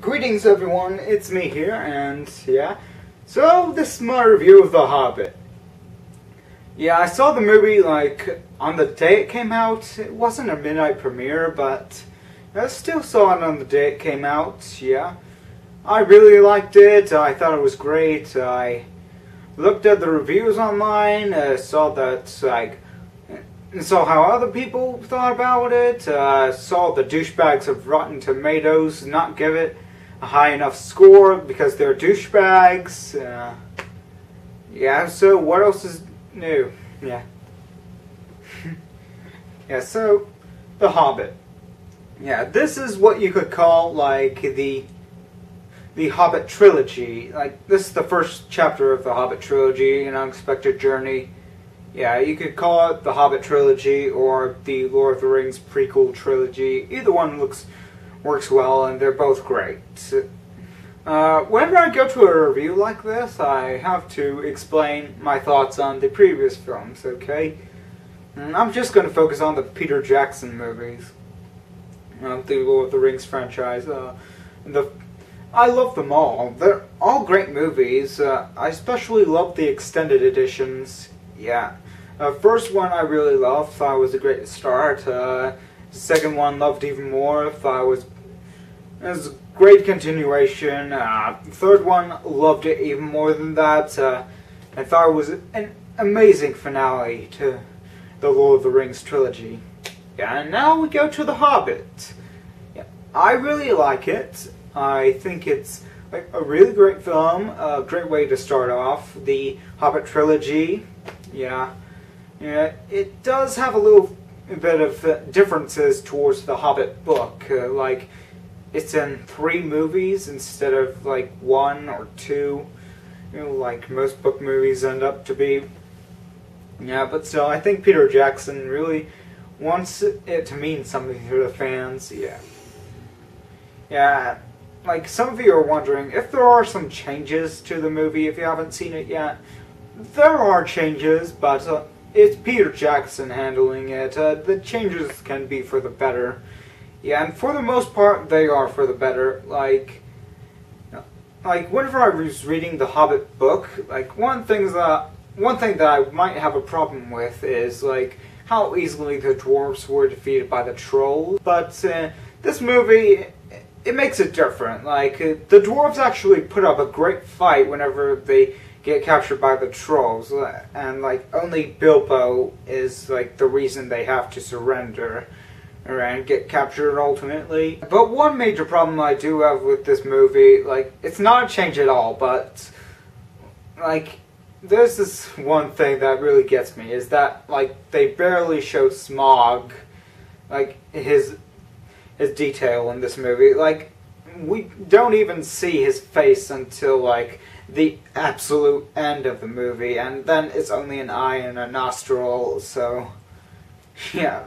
Greetings everyone, it's me here, and yeah, so this is my review of The Hobbit. Yeah, I saw the movie like on the day it came out. It wasn't a midnight premiere, but I still saw it on the day it came out. Yeah, I really liked it. I thought it was great. I looked at the reviews online, saw how other people thought about it, saw the douchebags of Rotten Tomatoes not give it a high enough score because they're douchebags. Yeah, so what else is new? Yeah. Yeah, so, The Hobbit. Yeah, this is what you could call, like, the Hobbit trilogy. Like, this is the first chapter of the Hobbit trilogy, An Unexpected Journey. Yeah, you could call it the Hobbit trilogy or the Lord of the Rings prequel trilogy. Either one works well, and they're both great. Whenever I go to a review like this, I have to explain my thoughts on the previous films, okay? And I'm just going to focus on the Peter Jackson movies. The Lord of the Rings franchise. I love them all. They're all great movies. I especially love the extended editions. Yeah. First one I really loved. Thought it was a great start. Second one loved even more. Thought it was a great continuation. Third one loved it even more than that. I thought it was an amazing finale to the Lord of the Rings trilogy. Yeah, and now we go to The Hobbit. Yeah, I really like it. I think it's like a really great film. A great way to start off the Hobbit trilogy. Yeah, it does have a little bit of differences towards the Hobbit book. Like, it's in 3 movies instead of like 1 or 2. Like most book movies end up to be. Yeah, but still, I think Peter Jackson really wants it to mean something to the fans. Yeah. Yeah. Like, some of you are wondering if there are some changes to the movie if you haven't seen it yet. There are changes, but it's Peter Jackson handling it. The changes can be for the better. Yeah, and for the most part, they are for the better. Like whenever I was reading the Hobbit book, like one thing that I might have a problem with is like how easily the dwarves were defeated by the trolls. But this movie, it makes it different. Like, the dwarves actually put up a great fight whenever they get captured by the trolls, and like only Bilbo is like the reason they have to surrender and get captured ultimately. But one major problem I do have with this movie, like, it's not a change at all, but like, there's this one thing that really gets me, is that like they barely show Smaug, like his detail in this movie. Like, we don't even see his face until like the absolute end of the movie, and then it's only an eye and a nostril. So yeah,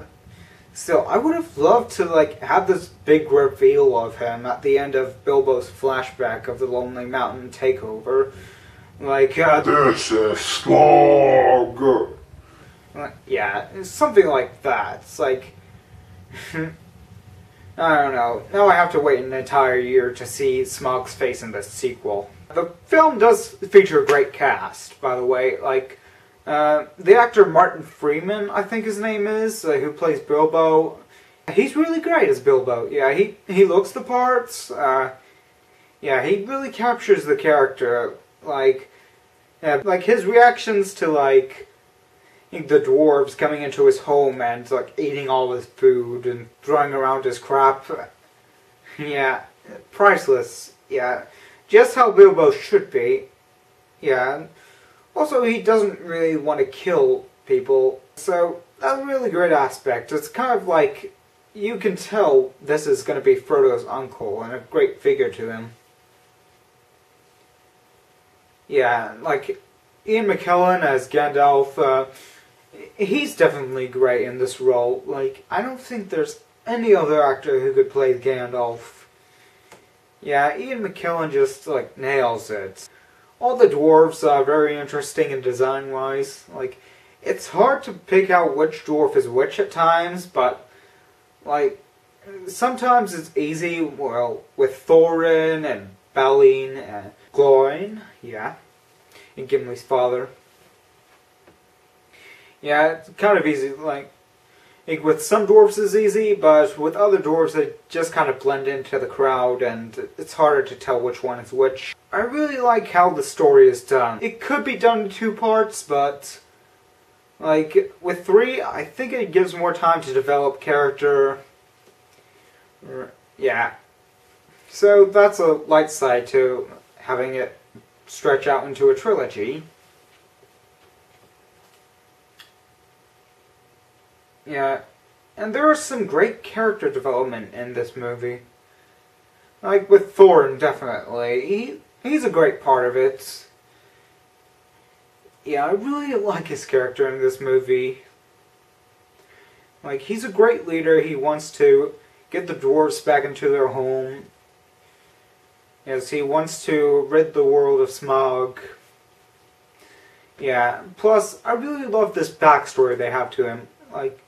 still, I would have loved to like have this big reveal of him at the end of Bilbo's flashback of the Lonely Mountain takeover. Like, this is Smaug. Yeah, something like that. It's like I don't know. Now I have to wait an entire year to see Smaug's face in the sequel. The film does feature a great cast, by the way. Like, the actor Martin Freeman, I think his name is, who plays Bilbo. He's really great as Bilbo. Yeah, he looks the parts. Yeah, he really captures the character. Like his reactions to, like, the dwarves coming into his home and like eating all his food and throwing around his crap. Yeah, priceless. Yeah, just how Bilbo should be. Yeah, also he doesn't really want to kill people, so that's a really great aspect. It's kind of like, you can tell this is going to be Frodo's uncle and a great figure to him. Yeah, like Ian McKellen as Gandalf, he's definitely great in this role. Like, I don't think there's any other actor who could play Gandalf. Yeah, Ian McKellen just, like, nails it. All the dwarves are very interesting in design-wise. Like, it's hard to pick out which dwarf is which at times, but, like, sometimes it's easy, well, with Thorin and Balin and Glóin, yeah, and Gimli's father. Yeah, it's kind of easy, like with some dwarves it's easy, but with other dwarves they just kind of blend into the crowd and it's harder to tell which one is which. I really like how the story is done. It could be done in 2 parts, but like with 3, I think it gives more time to develop character. Yeah. So that's a light side to having it stretch out into a trilogy. Yeah, and there is some great character development in this movie. Like with Thorin, definitely. He's a great part of it. Yeah, I really like his character in this movie. Like, he's a great leader. He wants to get the dwarves back into their home. Yes, he wants to rid the world of smog. Yeah, plus, I really love this backstory they have to him. Like,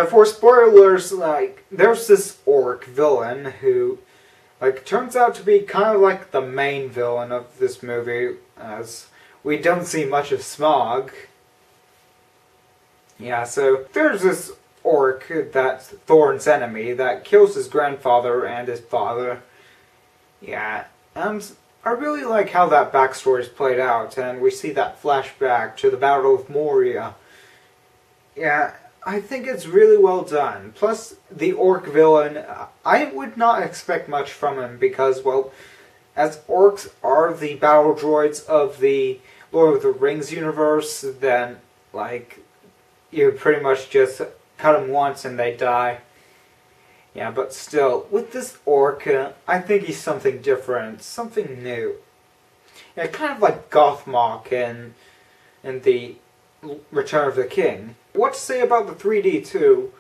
for spoilers, like, there's this orc villain who, like, turns out to be kind of like the main villain of this movie, as we don't see much of Smaug. Yeah, so there's this orc that's Thorin's enemy that kills his grandfather and his father. Yeah, and I really like how that backstory is played out, and we see that flashback to the Battle of Moria. Yeah, I think it's really well done. Plus, the orc villain, I would not expect much from him because, well, as orcs are the battle droids of the Lord of the Rings universe, then, like, you pretty much just cut them once and they die. Yeah, but still, with this orc, I think he's something different, something new. Yeah, kind of like Gothmog in the Return of the King. What to say about the 3D too?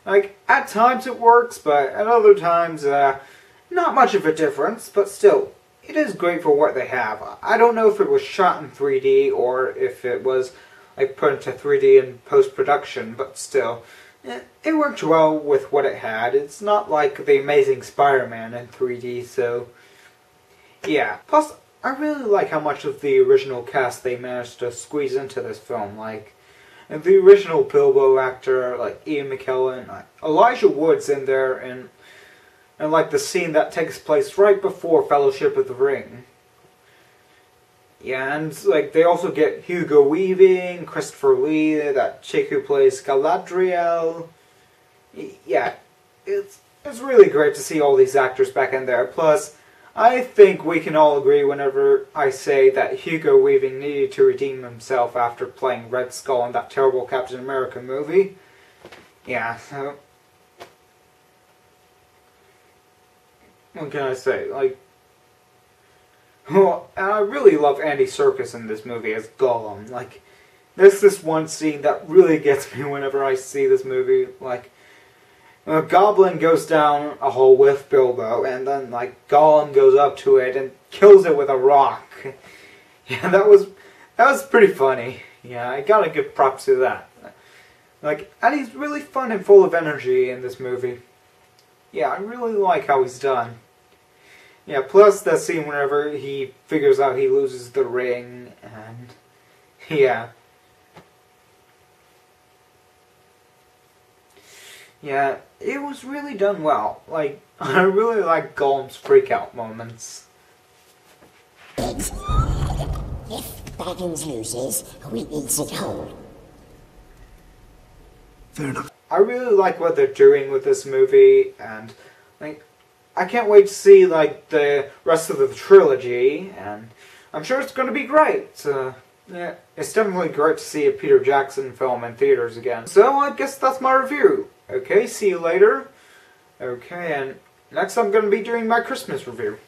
Like, at times it works, but at other times, not much of a difference, but still, it is great for what they have. I don't know if it was shot in 3D or if it was, like, put into 3D in post-production, but still, it worked well with what it had. It's not like The Amazing Spider-Man in 3D, so yeah. Plus, I really like how much of the original cast they managed to squeeze into this film. Like, the original Bilbo actor, like Ian McKellen, Elijah Wood's in there, and like the scene that takes place right before Fellowship of the Ring. Yeah, and like they also get Hugo Weaving, Christopher Lee, that chick who plays Galadriel. Yeah, it's really great to see all these actors back in there. Plus, I think we can all agree whenever I say that Hugo Weaving needed to redeem himself after playing Red Skull in that terrible Captain America movie. Yeah, so what can I say? Like, well, I really love Andy Serkis in this movie as Gollum. Like, there's this one scene that really gets me whenever I see this movie. Like, a goblin goes down a hole with Bilbo, and then, like, Gollum goes up to it and kills it with a rock. Yeah, that was pretty funny. Yeah, I gotta give props to that. Like, and he's really fun and full of energy in this movie. Yeah, I really like how he's done. Yeah, plus that scene whenever he figures out he loses the ring, and yeah. Yeah, it was really done well. Like, I really like Gollum's freak-out moments. If Baggins loses, we eat it whole. Fair enough. I really like what they're doing with this movie, and like, I can't wait to see like the rest of the trilogy, and I'm sure it's going to be great. Yeah, it's definitely great to see a Peter Jackson film in theaters again. So I guess that's my review. Okay, see you later. Okay, and next I'm going to be doing my Christmas review.